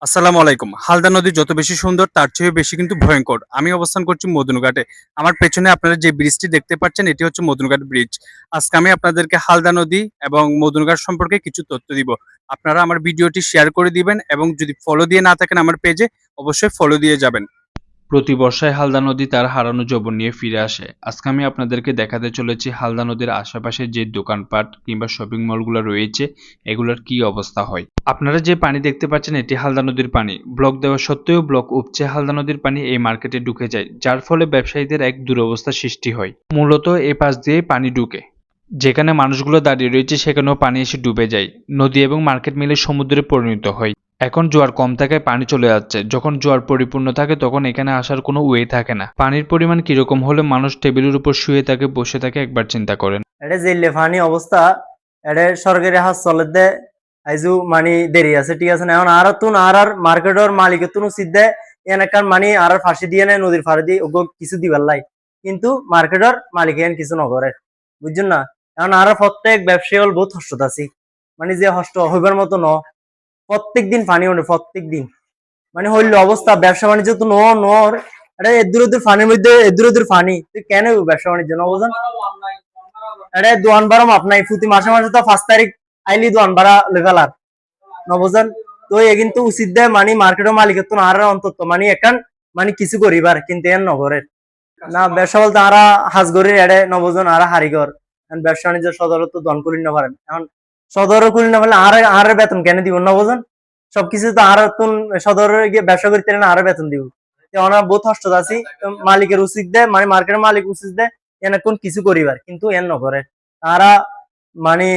আসসালামু আলাইকুম। হালদা নদী যত বেশি সুন্দর তার চেয়েও বেশি কিন্তু ভয়ংকর। আমি অবস্থান করছি মদুনঘাটে। আমার পেছনে আপনারা যে ব্রিজটি দেখতে পাচ্ছেন এটি হচ্ছে মদুনঘাট ব্রিজ। আজকে আমি আপনাদেরকে হালদা নদী এবং মদুনঘাট সম্পর্কে কিছু তথ্য দিব। আপনারা আমার ভিডিওটি শেয়ার করে দিবেন এবং যদি ফলো দিয়ে না থাকেন আমার পেজে অবশ্যই ফলো দিয়ে যাবেন। প্রতি বর্ষায় হালদা নদী তার হারানো যৌবন নিয়ে ফিরে আসে। আজকে আমি আপনাদেরকে দেখাতে চলেছি হালদা নদীর আশেপাশে যে দোকানপাট কিংবা শপিং মলগুলো রয়েছে এগুলোর কি অবস্থা হয়। আপনারা যে পানি দেখতে পাচ্ছেন এটি হালদা নদীর পানি। ব্লক দেওয়া সত্ত্বেও ব্লক উপচে হালদা নদীর পানি এই মার্কেটে ঢুকে যায়, যার ফলে ব্যবসায়ীদের এক দুরবস্থা সৃষ্টি হয়। মূলত এ পাশ দিয়ে পানি ঢুকে, যেখানে মানুষগুলো দাঁড়িয়ে রয়েছে সেখানেও পানি এসে ডুবে যায়। নদী এবং মার্কেট মিলে সমুদ্রে পরিণত হয়। এখন জোয়ার কম থাকায় পানি চলে যাচ্ছে। যখন জোয়ার পরিপূর্ণ থাকে তখন এখানে আসার কোনো ওয়ে থাকে না। পানির পরিমাণ কিরকম হলে মানুষ টেবিলের উপর শুয়ে থাকে, বসে থাকে, একবার চিন্তা করেন। এটা যে ফানি অবস্থা, এটা সরকারি হাসপাতালের দে আইজু মানি দেরি আছে, ঠিক আছে না? এখন আর তুন আর মার্কেটের মালিকের তুন সিদ্ধে এনাকার মানি আর ফাঁসি দিয়ে নেয় নদীর ফাড়ি দিয়ে ওগো কিছু দিবার লাই, কিন্তু মার্কেটের মালিক এন কিছু নগরে, বুঝছেন না? এখন আর প্রত্যেক ব্যবসায়ী হল বহুত হস্ত আছি, মানে যে হস্ত হইবার মতো ন, প্রত্যেক দিন পানি ওঠে, প্রত্যেক দিন মানে হইল অবস্থা। ব্যবসা বাণিজ্য তো নর, এটা এদুর এদুর ফানির মধ্যে এদুর এদুর ফানি, তুই কেন ব্যবসা বাণিজ্য ন বোঝেন? এটা দোয়ান ভাড়া মাপ নাই, প্রতি মাসে মাসে তো 5 তারিখ আইলি দোয়ান ভাড়া লেভেলার নবজান। তো এ কিন্তু উচিত দেয় মানে মার্কেটের মালিকের তো আর অন্তত মানে একান মানে কিছু করিবার, কিন্তু এর নগরের না ব্যবসা বলতে আরা হাজগরির এড়ে নবজন আর হারিগর ব্যবসা বাণিজ্য সদর তো দন করি না পারেন। এখন সদরও করি না বলে আর বেতন কেন দিব নবজন? সবকিছু তো আর তুন সদরে গিয়ে ব্যবসা করতে না আর বেতন দিব, আমরা বহুত কষ্ট আছি। মালিকের উচিত দেয় মানে মার্কেটের মালিক উচিত দেয় এনে কোন কিছু করিবার, কিন্তু এর নগরে তারা মানে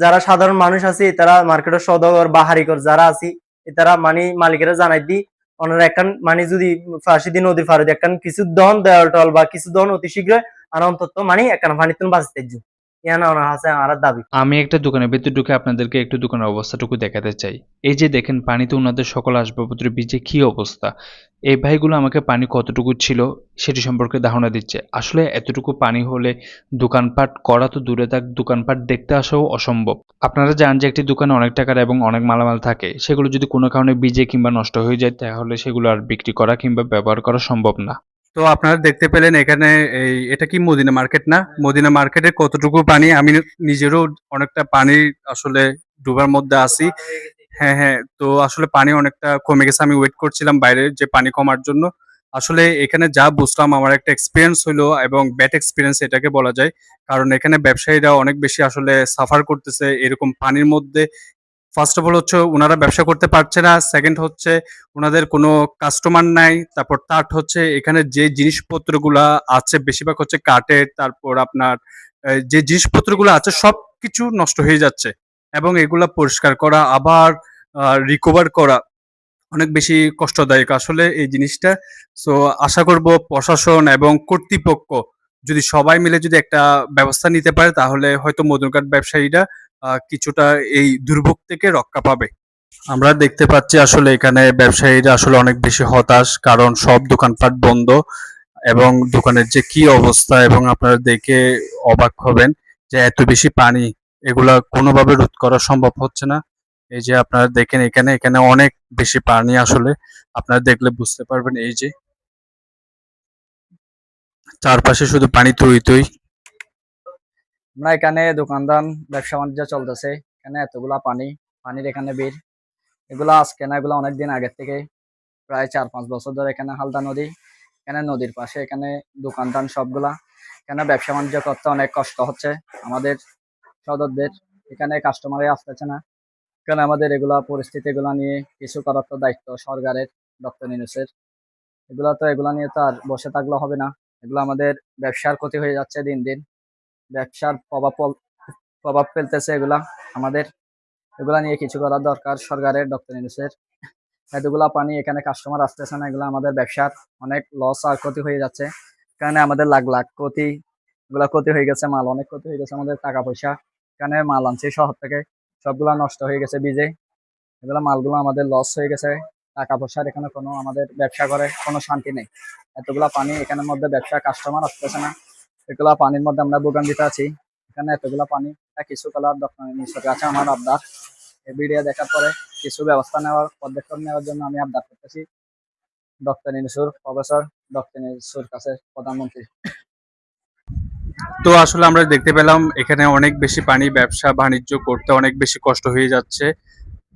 যারা সাধারণ মানুষ আছে তারা মার্কেটের সদর বা হারিকর যারা আছি তারা মানে মালিকেরা জানাই দি ওনারা একখান মানে যদি ফাঁসি দিন নদীর ফারুদ একখান কিছু দহন দেওয়াল টল বা কিছু দহন অতি শীঘ্র আর অন্তত মানে একখান পানি তুমি বাঁচতে ইয়ানা ওনার আছে আর দাবি। আমি একটা দোকানের ভেতর ঢুকে আপনাদেরকে একটু দোকানের অবস্থাটুকু দেখাতে চাই। এই যে দেখেন পানিতে ওনাদের সকল আসবাবপত্র ভিজে কি অবস্থা। এই ভাইগুলো আমাকে পানি কতটুকু ছিল সেটি সম্পর্কে ধারণা দিচ্ছে। আসলে এতটুকু পানি হলে দোকানপাট করা তো দূরে থাক, দোকানপাট দেখতে আসাও অসম্ভব। আপনারা জানেন যে একটি দোকানে অনেক টাকার এবং অনেক মালামাল থাকে, সেগুলো যদি কোনো কারণে ভিজে কিংবা নষ্ট হয়ে যায় তাহলে সেগুলো আর বিক্রি করা কিংবা ব্যবহার করা সম্ভব না। তো আপনারা দেখতে পেলেন এখানে এটা কি মদিনা মার্কেট না? মদিনা মার্কেটে কতটুকু পানি, আমি নিজেরও অনেকটা পানির আসলে ডুবার মধ্যে আছি। হ্যাঁ, হ্যাঁ। তো আসলে পানি অনেকটা কমে গেছে। আমি ওয়েট করছিলাম বাইরে যে পানি কমার জন্য। আসলে এখানে যা বুঝলাম আমার একটা এক্সপেরিয়েন্স হইলো এবং ব্যাড এক্সপেরিয়েন্স এটাকে বলা যায়। কারণ এখানে ব্যবসায়ীরা অনেক বেশি আসলে সাফার করতেছে এরকম পানির মধ্যে। ফার্স্ট অফ অল হচ্ছে উনারা ব্যবসা করতে পারছে না। সেকেন্ড হচ্ছে উনাদের কোনো কাস্টমার নাই। তারপর থার্ড হচ্ছে এখানে যে জিনিসপত্রগুলা আছে বেশিরভাগ হচ্ছে কাঠের। তারপর আপনার যে জিনিসপত্রগুলো আছে সবকিছু নষ্ট হয়ে যাচ্ছে। এবং এগুলা পরিষ্কার করা আবার রিকভার করা অনেক বেশি কষ্টদায়ক আসলে এই জিনিসটা। সো আশা করব প্রশাসন এবং কর্তৃপক্ষ যদি সবাই মিলে যদি একটা ব্যবস্থা নিতে পারে তাহলে হয়তো মধুরঘাট ব্যবসায়ীরা কিছুটা এই দুর্ভোগ থেকে রক্ষা পাবে। আমরা দেখতে পাচ্ছি আসলে এখানে ব্যবসায়ীরা আসলে অনেক বেশি হতাশ, কারণ সব দোকানপাট বন্ধ এবং দোকানের যে কি অবস্থা এবং আপনারা দেখে অবাক হবেন যে এত বেশি পানি, এগুলা কোনোভাবে রোধ করা সম্ভব হচ্ছে না। এই যে আপনারা দেখেন এখানে এখানে অনেক বেশি পানি আসলে আপনারা দেখলে বুঝতে পারবেন। এই যে চারপাশে শুধু পানি তৈ তৈ। আমরা এখানে দোকানদার ব্যবসা বাণিজ্য চলতেছে, এখানে এতগুলা পানি, পানির এখানে বীর এগুলা আজকে না, এগুলা অনেকদিন আগের থেকে, প্রায় 4-5 বছর ধরে এখানে হালদা নদী, এখানে নদীর পাশে এখানে দোকানদার সবগুলা, এখানে ব্যবসা বাণিজ্য করতে অনেক কষ্ট হচ্ছে আমাদের সদরদের, এখানে কাস্টমারে আসতেছে না। এখানে আমাদের এগুলা পরিস্থিতি এগুলা নিয়ে কিছু করার তো দায়িত্ব সরকারের, ডক্টর ইউনূসের। এগুলা নিয়ে তো আর বসে থাকলে হবে না। এগুলো আমাদের ব্যবসার ক্ষতি হয়ে যাচ্ছে দিন দিন, ব্যবসার প্রভাব ফেলতেছে এগুলা আমাদের। এগুলা নিয়ে কিছু করার দরকার সরকারের, ডক্টর ইউনূসের। এতগুলা পানি এখানে কাস্টমার আসতেছে না, এগুলো আমাদের ব্যবসার অনেক লস আর ক্ষতি হয়ে যাচ্ছে। এখানে আমাদের লাখ লাখ ক্ষতি, এগুলা ক্ষতি হয়ে গেছে, মাল অনেক ক্ষতি হয়ে গেছে, আমাদের টাকা পয়সা এখানে মাল আনছি শহর থেকে, সবগুলা নষ্ট হয়ে গেছে বীজে। এগুলা মালগুলো আমাদের লস হয়ে গেছে, টাকা পয়সার এখানে কোনো আমাদের ব্যবসা করে কোনো শান্তি নেই। এতগুলা পানি এখানের মধ্যে ব্যবসা কাস্টমার আসতেছে না, এগুলা পানির মধ্যে আমরা দোকান দিতে আছি। এখানে এতগুলা পানি, এটা কিছু কালার দোকান আছে আমার আবদার, এই ভিডিও দেখার পরে কিছু ব্যবস্থা নেওয়ার পদক্ষেপ নেওয়ার জন্য আমি আবদার করতেছি ডক্টর ইউনূসুর প্রফেসর ডক্টর ইউনূসুর কাছে প্রধানমন্ত্রী। তো আসলে আমরা দেখতে পেলাম এখানে অনেক বেশি পানি, ব্যবসা বাণিজ্য করতে অনেক বেশি কষ্ট হয়ে যাচ্ছে।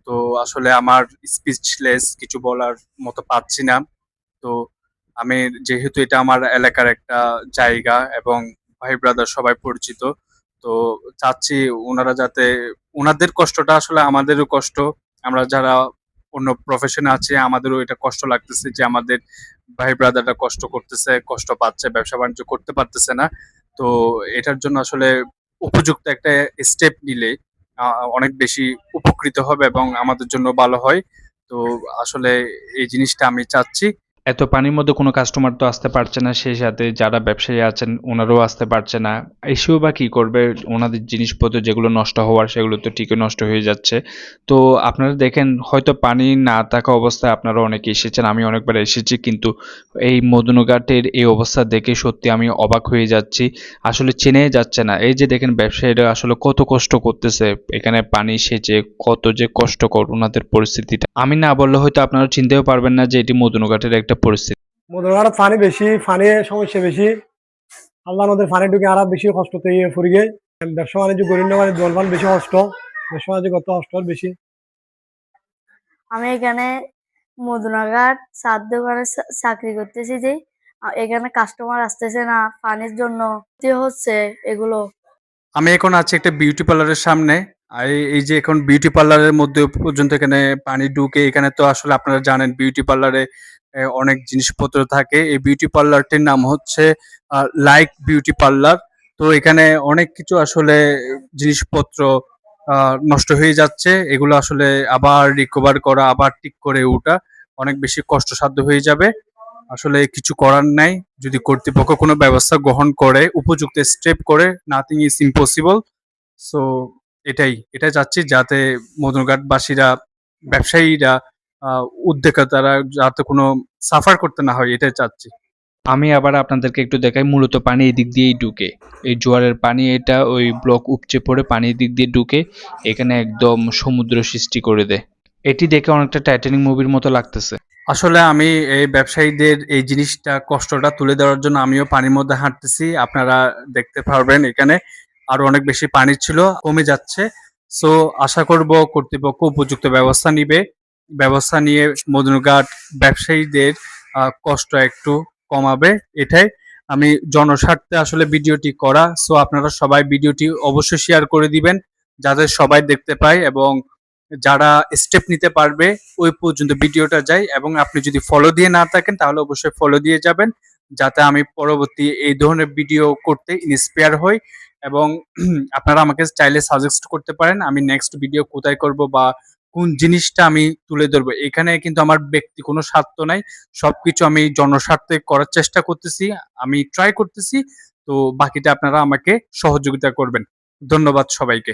তো আসলে আমার স্পিচলেস, কিছু বলার মতো পাচ্ছি না। তো আমি, যেহেতু এটা আমার এলাকার একটা জায়গা এবং ভাই ব্রাদার সবাই পরিচিত, তো চাচ্ছি ওনারা যাতে, ওনাদের কষ্টটা আসলে আমাদেরও কষ্ট। আমরা যারা অন্য প্রফেশনে আছি আমাদেরও এটা কষ্ট লাগতেছে যে আমাদের ভাই ব্রাদাররা কষ্ট করতেছে, কষ্ট পাচ্ছে, ব্যবসা বাণিজ্য করতে পারতেছে না। তো এটার জন্য আসলে উপযুক্ত একটা স্টেপ নিলে অনেক বেশি উপকৃত হবে এবং আমাদের জন্য ভালো হয়। তো আসলে এই জিনিসটা আমি চাচ্ছি। এত পানির মধ্যে কোনো কাস্টমার তো আসতে পারছে না, সেই সাথে যারা ব্যবসায়ী আছেন ওনারাও আসতে পারছে না। এসেও বা কি করবে, ওনাদের জিনিসপত্র যেগুলো নষ্ট হওয়ার সেগুলো তো ঠিকই নষ্ট হয়ে যাচ্ছে। তো আপনারা দেখেন, হয়তো পানি না থাকা অবস্থায় আপনারা অনেকে এসেছেন, আমি অনেকবার এসেছি, কিন্তু এই মদুনাঘাটের এই অবস্থা দেখে সত্যি আমি অবাক হয়ে যাচ্ছি। আসলে চেনে যাচ্ছে না। এই যে দেখেন ব্যবসায়ীরা আসলে কত কষ্ট করতেছে এখানে পানি সেচে, কত যে কষ্টকর ওনাদের পরিস্থিতিটা। আমি না বললে হয়তো আপনারা চিনতেও পারবেন না যে এটি মদুনাঘাটের একটা পরিস্থিতি। মধুরগড়ত পানি বেশি, পানি সমস্যা বেশি। আল্লাহ নদীর পানি ঢুকে আর বেশি কষ্ট তো ইয়ে ফুরি গে। ব্যবসা বাণিজ্য করি না মানে জলপান বেশি কষ্ট, ব্যবসা বাণিজ্য করতে কষ্ট আর বেশি। আমি এখানে মদুনাঘাট চার দোকানে চাকরি করতেছি যে এখানে কাস্টমার আসতেছে না পানির জন্য, কি হচ্ছে এগুলো। আমি এখন আছি একটা বিউটি পার্লারের সামনে। আর এই যে এখন বিউটি পার্লারের মধ্যে পর্যন্ত এখানে পানি ঢুকে, এখানে তো আসলে আপনারা জানেন বিউটি পার্লারে অনেক জিনিসপত্র থাকে। এই বিউটি পার্লারটির নাম হচ্ছে লাইক বিউটি পার্লার। তো এখানে অনেক কিছু আসলে জিনিসপত্র নষ্ট হয়ে যাচ্ছে। এগুলো আসলে আবার রিকভার করা, আবার ঠিক করে ওঠা অনেক বেশি কষ্টসাধ্য হয়ে যাবে। আসলে কিছু করার নাই। যদি কর্তৃপক্ষ কোনো ব্যবস্থা গ্রহণ করে, উপযুক্ত স্টেপ করে, নাথিং ইজ ইম্পসিবল। সো এটাই চাচ্ছি, যাতে মদনঘাটবাসীরা, ব্যবসায়ীরা, উদ্যোক্তারা যাতে কোনো সাফার করতে না হয়, এটাই চাচ্ছি। আমি আবার আপনাদেরকে একটু দেখাই, মূলত পানি এদিক দিয়েই ঢুকে। এই জোয়ারের পানি, এটা ওই ব্লক উপচে পড়ে পানি এদিক দিয়ে ঢুকে এখানে একদম সমুদ্র সৃষ্টি করে দেয়। এটি দেখে অনেকটা টাইটানিক মুভির মতো লাগতেছে। আসলে আমি এই ব্যবসায়ীদের এই জিনিসটা, কষ্টটা তুলে ধরার জন্য আমিও পানির মধ্যে হাঁটতেছি। আপনারা দেখতে পারবেন এখানে আরো অনেক বেশি পানি ছিল, কমে যাচ্ছে। সো আশা করব কর্তৃপক্ষ উপযুক্ত ব্যবস্থা নিবে। ব্যবস্থা নিয়ে মদনঘাট ব্যবসায়ীদের কষ্ট একটু কমাবে। এটাই আমি জনস্বার্থে আসলে ভিডিওটি করা। সো আপনারা সবাই ভিডিওটি অবশ্যই শেয়ার করে দিবেন, যাতে সবাই দেখতে পায় এবং যারা স্টেপ নিতে পারবে ওই পর্যন্ত ভিডিওটা যায়। এবং আপনি যদি ফলো দিয়ে না থাকেন তাহলে অবশ্যই ফলো দিয়ে যাবেন, যাতে আমি পরবর্তী এই ধরনের ভিডিও করতে ইন্সপায়ার হই। এবং আপনারা আমাকে চাইলে সাজেস্ট করতে পারেন আমি নেক্সট ভিডিও কোথায় করব বা কোন জিনিসটা আমি তুলে ধরবো। এখানে কিন্তু আমার ব্যক্তি কোনো স্বার্থ নাই, সবকিছু আমি জনস্বার্থে করার চেষ্টা করতেছি, আমি ট্রাই করতেছি। তো বাকিটা আপনারা আমাকে সহযোগিতা করবেন। ধন্যবাদ সবাইকে।